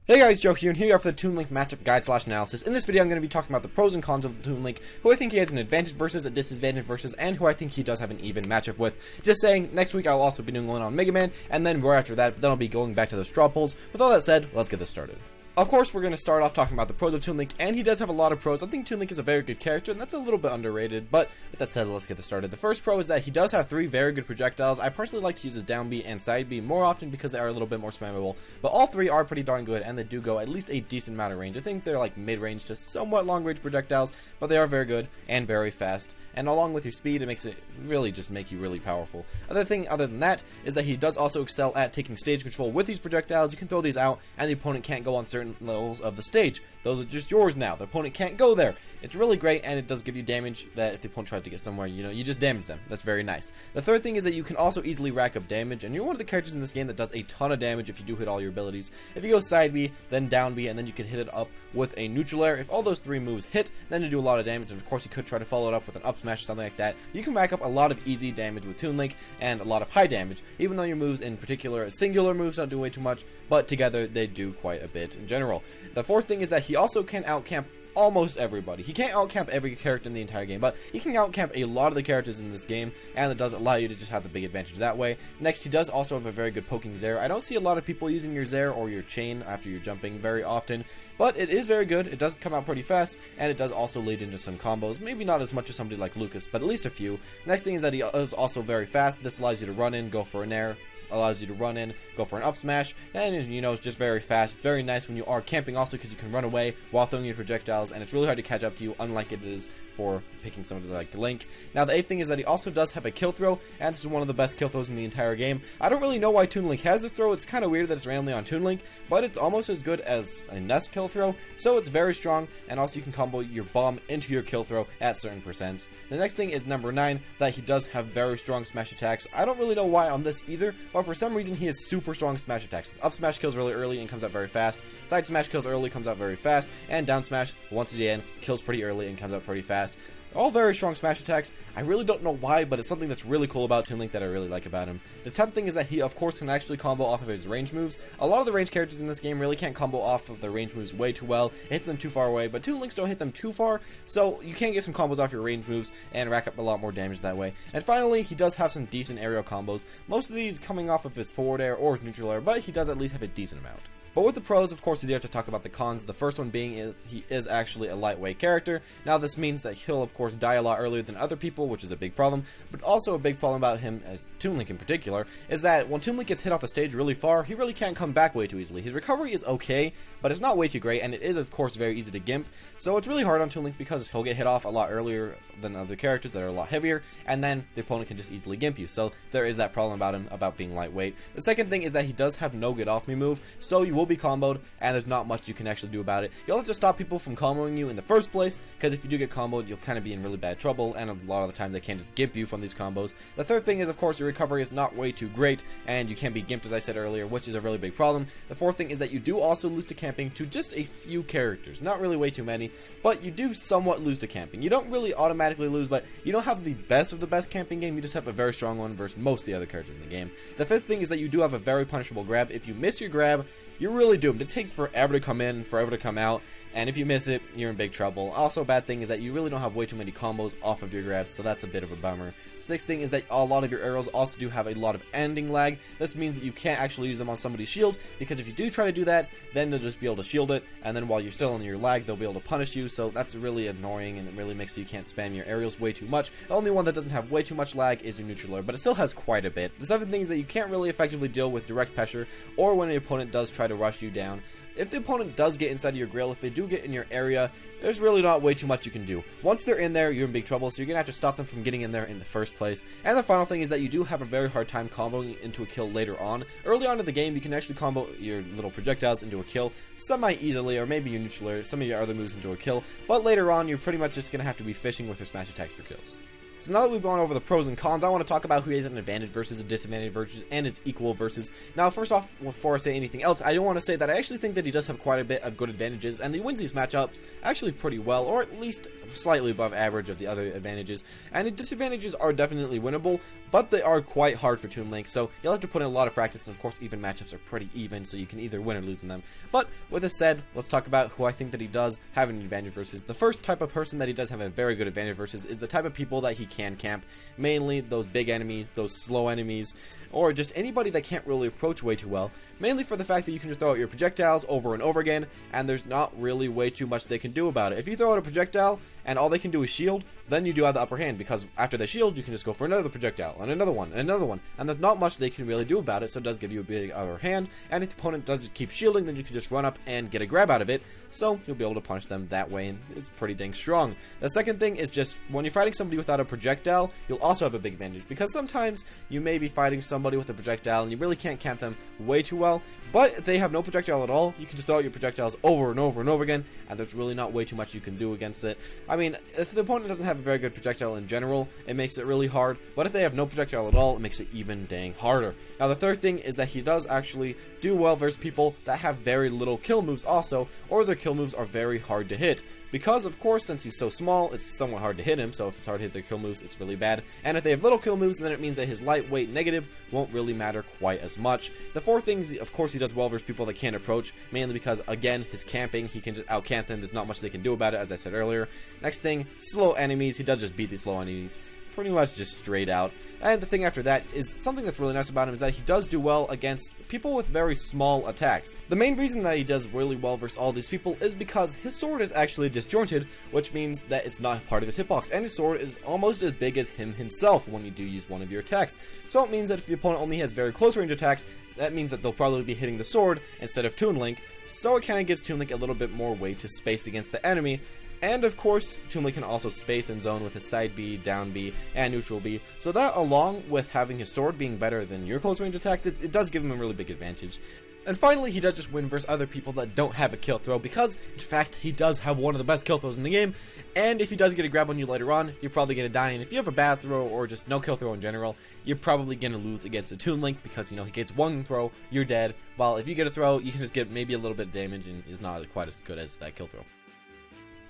Hey guys, Joe here, and here you are for the Toon Link matchup guide / analysis. In this video, I'm going to be talking about the pros and cons of Toon Link, who I think he has an advantage versus, a disadvantage versus, and who I think he does have an even matchup with. Just saying, next week I'll also be doing one on Mega Man, and then right after that, then I'll be going back to the straw polls. With all that said, let's get this started. Of course, we're going to start off talking about the pros of Toon Link, and he does have a lot of pros. I think Toon Link is a very good character, and that's a little bit underrated, but with that said, let's get this started. The first pro is that he does have 3 very good projectiles. I personally like to use his down B and side B more often because they are a little bit more spammable, but all 3 are pretty darn good, and they do go at least a decent amount of range. I think they're like mid-range to somewhat long-range projectiles, but they are very good and very fast, and along with your speed, it makes it really just make you really powerful. Other than that, is that he does also excel at taking stage control with these projectiles. You can throw these out, and the opponent can't go on certain levels of the stage. Those are just yours now. The opponent can't go there. It's really great, and it does give you damage that if the opponent tries to get somewhere, you just damage them. That's very nice. The third thing is that you can also easily rack up damage, and you're one of the characters in this game that does a ton of damage if you do hit all your abilities. If you go side B, then down B, and then you can hit it up with a neutral air. If all those 3 moves hit, then you do a lot of damage, and of course you could try to follow it up with an up smash or something like that. You can rack up a lot of easy damage with Toon Link, and a lot of high damage, even though your moves in particular, singular moves don't do way too much, but together they do quite a bit in general. The fourth thing is that he also can outcamp almost everybody. He can't outcamp every character in the entire game, but he can outcamp a lot of the characters in this game, and it does allow you to just have the big advantage that way. Next, he does also have a very good poking Zair. I don't see a lot of people using your Zair or your chain after you're jumping very often, but it is very good. It does come out pretty fast, and it does also lead into some combos. Maybe not as much as somebody like Lucas, but at least a few. Next thing is that he is also very fast. This allows you to run in, go for an air, allows you to run in, go for an up smash, and it's just very fast. It's very nice when you are camping also because you can run away while throwing your projectiles, and it's really hard to catch up to you, unlike it is for picking somebody like Link. Now the 8th thing is that he also does have a kill throw, and this is one of the best kill throws in the entire game. I don't really know why Toon Link has this throw. It's kind of weird that it's randomly on Toon Link, but it's almost as good as a Nest kill throw, so it's very strong, and also you can combo your bomb into your kill throw at certain percents. The next thing is number 9, that he does have very strong smash attacks. I don't really know why on this either, but for some reason he has super strong smash attacks. Up smash kills really early and comes out very fast. Side smash kills early, comes out very fast. And down smash, once again, kills pretty early and comes out pretty fast. All very strong smash attacks. I really don't know why, but it's something that's really cool about Toon Link that I really like about him. The 10th thing is that he, of course, can actually combo off of his range moves. A lot of the range characters in this game really can't combo off of their range moves way too well. It hits them too far away, but Toon Links don't hit them too far, so you can get some combos off your range moves and rack up a lot more damage that way. And finally, he does have some decent aerial combos. Most of these coming off of his forward air or his neutral air, but he does at least have a decent amount. But with the pros, of course, we do have to talk about the cons. The first one being he is actually a lightweight character. Now, this means that he'll, of course, die a lot earlier than other people, which is a big problem. But also a big problem about him, as Toon Link in particular, is that when Toon Link gets hit off the stage really far, he really can't come back way too easily. His recovery is okay, but it's not way too great, and it is, of course, very easy to gimp. So it's really hard on Toon Link because he'll get hit off a lot earlier than other characters that are a lot heavier, and then the opponent can just easily gimp you. So there is that problem about him, about being lightweight. The second thing is that he does have no get off me move, so you will be comboed, and there's not much you can actually do about it. You'll have to stop people from comboing you in the first place, because if you do get comboed, you'll kind of be in really bad trouble, and a lot of the time they can't just gimp you from these combos. The third thing is, of course, your recovery is not way too great, and you can be gimped, as I said earlier, which is a really big problem. The fourth thing is that you do also lose to camping to just a few characters, not really way too many, but you do somewhat lose to camping. You don't really automatically lose, but you don't have the best of the best camping game, you just have a very strong one versus most of the other characters in the game. The fifth thing is that you do have a very punishable grab. If you miss your grab, you're really doomed. It takes forever to come in, forever to come out, and if you miss it, you're in big trouble. Also, a bad thing is that you really don't have way too many combos off of your grabs, so that's a bit of a bummer. Sixth thing is that a lot of your arrows also do have a lot of ending lag. This means that you can't actually use them on somebody's shield, because if you do try to do that, then they'll just be able to shield it, and then while you're still in your lag, they'll be able to punish you, so that's really annoying, and it really makes you can't spam your aerials way too much. The only one that doesn't have way too much lag is your neutral air, but it still has quite a bit. The seventh thing is that you can't really effectively deal with direct pressure, or when an opponent does try to rush you down. If the opponent does get inside of your grill, if they do get in your area, there's really not way too much you can do. Once they're in there, you're in big trouble, so you're going to have to stop them from getting in there in the first place. And the final thing is that you do have a very hard time comboing into a kill later on. Early on in the game, you can actually combo your little projectiles into a kill semi-easily, or maybe your neutral air, some of your other moves into a kill. But later on, you're pretty much just going to have to be fishing with your smash attacks for kills. So now that we've gone over the pros and cons, I want to talk about who has an advantage versus a disadvantage versus and its equal versus. Now, first off, before I say anything else, I do want to say that I actually think that he does have quite a bit of good advantages, and he wins these matchups actually pretty well, or at least slightly above average of the other advantages. And the disadvantages are definitely winnable, but they are quite hard for Toon Link, so you'll have to put in a lot of practice, and of course even matchups are pretty even, so you can either win or lose in them. But with this said, let's talk about who I think that he does have an advantage versus. The first type of person that he does have a very good advantage versus is the type of people that he can camp, mainly those big enemies, those slow enemies, or just anybody that can't really approach way too well, mainly for the fact that you can just throw out your projectiles over and over again, and there's not really way too much they can do about it. If you throw out a projectile, and all they can do is shield, then you do have the upper hand, because after they shield, you can just go for another projectile, and another one, and another one, and there's not much they can really do about it, so it does give you a big upper hand, and if the opponent does keep shielding, then you can just run up and get a grab out of it, so you'll be able to punish them that way, and it's pretty dang strong. The second thing is just, when you're fighting somebody without a projectile, you'll also have a big advantage, because sometimes you may be fighting somebody with a projectile, and you really can't camp them way too well, but if they have no projectile at all, you can just throw out your projectiles over and over and over again, and there's really not way too much you can do against it. I mean, if the opponent doesn't have a very good projectile in general, it makes it really hard, but if they have no projectile at all, it makes it even dang harder. Now, the third thing is that he does actually do well versus people that have very little kill moves also, or their kill moves are very hard to hit. Because, of course, since he's so small, it's somewhat hard to hit him, so if it's hard to hit their kill moves, it's really bad. And if they have little kill moves, then it means that his lightweight negative won't really matter quite as much. The fourth thing is, of course, he does well versus people that can't approach, mainly because, again, his camping, he can just out-camp them, there's not much they can do about it, as I said earlier. Next thing, slow enemies, he does just beat these slow enemies, pretty much just straight out. And the thing after that is something that's really nice about him is that he does do well against people with very small attacks. The main reason that he does really well versus all these people is because his sword is actually disjointed, which means that it's not part of his hitbox, and his sword is almost as big as him himself when you do use one of your attacks. So it means that if the opponent only has very close range attacks, that means that they'll probably be hitting the sword instead of Toon Link, so it kind of gives Toon Link a little bit more weight to space against the enemy. And of course, Toon Link can also space and zone with his side B, down B, and neutral B. So that, along with having his sword being better than your close range attacks, it does give him a really big advantage. And finally, he does just win versus other people that don't have a kill throw, because, in fact, he does have one of the best kill throws in the game, and if he does get a grab on you later on, you're probably going to die, and if you have a bad throw, or just no kill throw in general, you're probably going to lose against a Toon Link, because, you know, he gets one throw, you're dead, while if you get a throw, you can just get maybe a little bit of damage, and is not quite as good as that kill throw.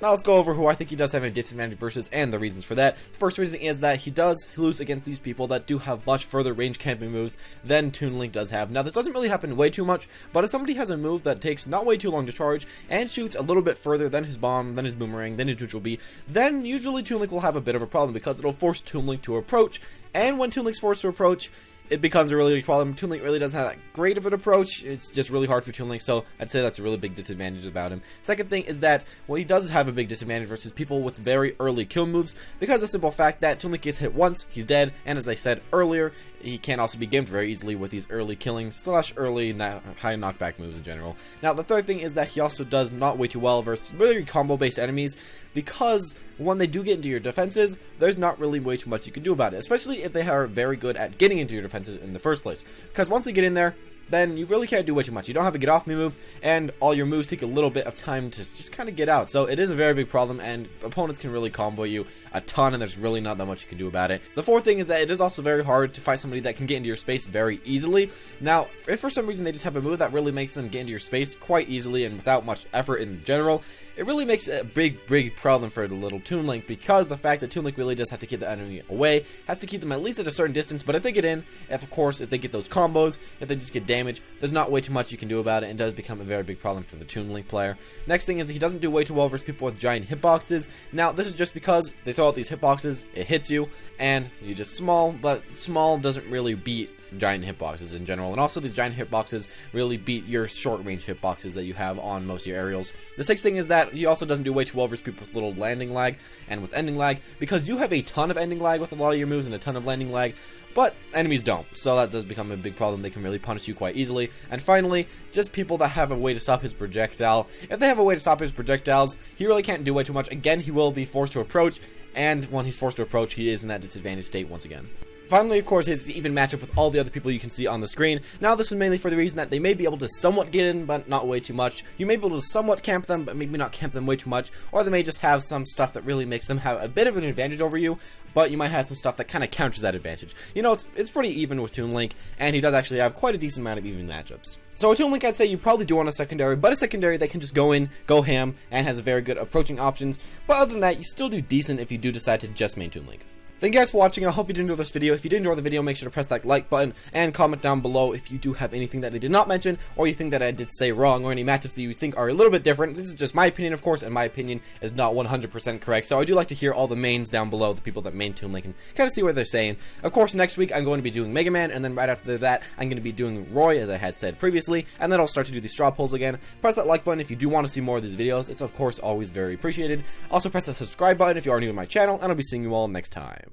Now let's go over who I think he does have a disadvantage versus and the reasons for that. First reason is that he does lose against these people that do have much further range camping moves than Toon Link does have. Now this doesn't really happen way too much, but if somebody has a move that takes not way too long to charge and shoots a little bit further than his bomb, then his boomerang, then his neutral B, then usually Toon Link will have a bit of a problem because it'll force Toon Link to approach, and when Toon Link's forced to approach, it becomes a really big problem. Toon Link really doesn't have that great of an approach. It's just really hard for Toon Link, so I'd say that's a really big disadvantage about him. Second thing is that, well, he does have a big disadvantage versus people with very early kill moves, because of the simple fact that Toon Link gets hit once, he's dead, and as I said earlier, he can also be gamed very easily with these early killing / early high knockback moves in general. Now, the third thing is that he also does not way too well versus really combo-based enemies, because when they do get into your defenses, there's not really way too much you can do about it, especially if they are very good at getting into your defenses in the first place. Because once they get in there, then you really can't do way too much. You don't have a get off me move, and all your moves take a little bit of time to just kind of get out. So it is a very big problem, and opponents can really combo you a ton, and there's really not that much you can do about it. The fourth thing is that it is also very hard to fight somebody that can get into your space very easily. Now, if for some reason they just have a move that really makes them get into your space quite easily and without much effort in general, it really makes it a big problem for the little Toon Link, because the fact that Toon Link really does have to keep the enemy away, has to keep them at least at a certain distance, but if they get in, if they get those combos, if they just get damage, there's not way too much you can do about it, and does become a very big problem for the Toon Link player. Next thing is that he doesn't do way too well versus people with giant hitboxes. Now, this is just because they throw out these hitboxes, it hits you, and you just small, but small doesn't really beat giant hitboxes in general, and also these giant hitboxes really beat your short range hitboxes that you have on most of your aerials. The sixth thing is that he also doesn't do way too well versus people with little landing lag and with ending lag, because you have a ton of ending lag with a lot of your moves and a ton of landing lag, but enemies don't, so that does become a big problem. They can really punish you quite easily. And finally, just people that have a way to stop his projectile. If they have a way to stop his projectiles, he really can't do way too much. Again, he will be forced to approach, and when he's forced to approach, he is in that disadvantaged state once again. Finally, of course, is the even matchup with all the other people you can see on the screen. Now, this was mainly for the reason that they may be able to somewhat get in, but not way too much. You may be able to somewhat camp them, but maybe not camp them way too much, or they may just have some stuff that really makes them have a bit of an advantage over you, but you might have some stuff that kind of counters that advantage. You know, it's pretty even with Toon Link, and he does actually have quite a decent amount of even matchups. So with Toon Link, I'd say you probably do want a secondary, but a secondary that can just go in, go ham, and has very good approaching options. But other than that, you still do decent if you do decide to just main Toon Link. Thank you guys for watching. I hope you did enjoy this video. If you did enjoy the video, make sure to press that like button and comment down below if you do have anything that I did not mention, or you think that I did say wrong, or any matchups that you think are a little bit different. This is just my opinion, of course, and my opinion is not 100% correct. So I do like to hear all the mains down below, the people that main Toon Link, and kind of see what they're saying. Of course, next week I'm going to be doing Mega Man, and then right after that I'm going to be doing Roy, as I had said previously, and then I'll start to do the straw polls again. Press that like button if you do want to see more of these videos. It's of course always very appreciated. Also press the subscribe button if you are new to my channel, and I'll be seeing you all next time.